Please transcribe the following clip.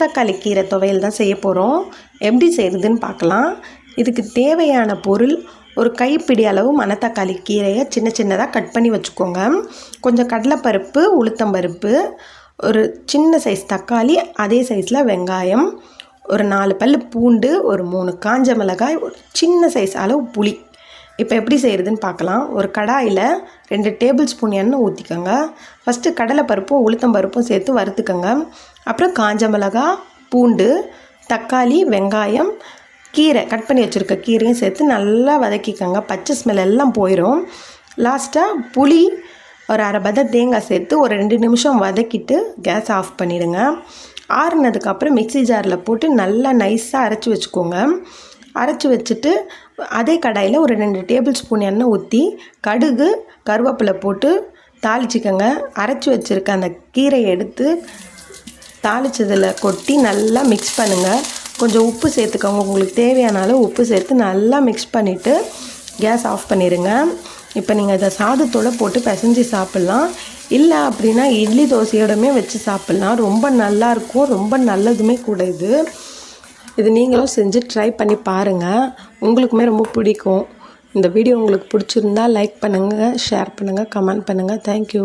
தக்காளி கீரை துவையல் தான் செய்ய போகிறோம். எப்படி செய்கிறதுன்னு பார்க்கலாம். இதுக்கு தேவையான பொருள் ஒரு கைப்பிடி அளவு மணத்தக்காளி கீரையை சின்ன சின்னதாக கட் பண்ணி வச்சுக்கோங்க. கொஞ்சம் கடலைப்பருப்பு, உளுத்தம்பருப்பு, ஒரு சின்ன சைஸ் தக்காளி, அதே சைஸில் வெங்காயம், ஒரு 4 பல் பூண்டு, ஒரு 3 காஞ்ச மிளகாய், ஒரு சின்ன சைஸ் அளவு புளி. இப்போ எப்படி செய்கிறதுன்னு பார்க்கலாம். ஒரு கடாயில் 2 டேபிள் ஸ்பூன் எண்ணெய் ஊற்றிக்கோங்க. ஃபஸ்ட்டு கடலைப்பருப்பும் உளுத்தம்பருப்பும் சேர்த்து வறுத்துக்கோங்க. அப்புறம் காஞ்ச மிளகாய், பூண்டு, தக்காளி, வெங்காயம், கீரை கட் பண்ணி வச்சுருக்க கீரையும் சேர்த்து நல்லா வதக்கிக்கோங்க. பச்சை ஸ்மெல் எல்லாம் போயிடும். லாஸ்ட்டாக புளி, ஒரு அரை பத தேங்காய் சேர்த்து ஒரு 2 நிமிஷம் வதக்கிட்டு கேஸ் ஆஃப் பண்ணிவிடுங்க. ஆறுனதுக்கப்புறம் மிக்ஸி ஜாரில் போட்டு நல்லா நைஸாக அரைச்சி வச்சுக்கோங்க. அரைச்சி வச்சுட்டு அதே கடாயில் ஒரு 2 டேபிள் ஸ்பூன் எண்ணெய் ஊற்றி கடுகு, கருவேப்பிலை போட்டு தாளிச்சிக்கோங்க. அரைச்சி வச்சுருக்க அந்த கீரையை எடுத்து தாளிச்சதில் கொட்டி நல்லா மிக்ஸ் பண்ணுங்கள். கொஞ்சம் உப்பு சேர்த்துக்கோங்க. உங்களுக்கு தேவையான அளவு உப்பு சேர்த்து நல்லா மிக்ஸ் பண்ணிவிட்டு கேஸ் ஆஃப் பண்ணிடுங்க. இப்போ நீங்கள் இதை சாதத்தோடு போட்டு பிசைஞ்சு சாப்பிட்லாம். இல்லை அப்படின்னா இட்லி தோசையோடமே வச்சு சாப்பிட்லாம். ரொம்ப நல்லாயிருக்கும். ரொம்ப நல்லதுமே கூட இது நீங்களும் செஞ்சு ட்ரை பண்ணி பாருங்கள். உங்களுக்குமே ரொம்ப பிடிக்கும். இந்த வீடியோ உங்களுக்கு பிடிச்சிருந்தா லைக் பண்ணுங்கள், ஷேர் பண்ணுங்கள், கமெண்ட் பண்ணுங்கள். தேங்க்யூ.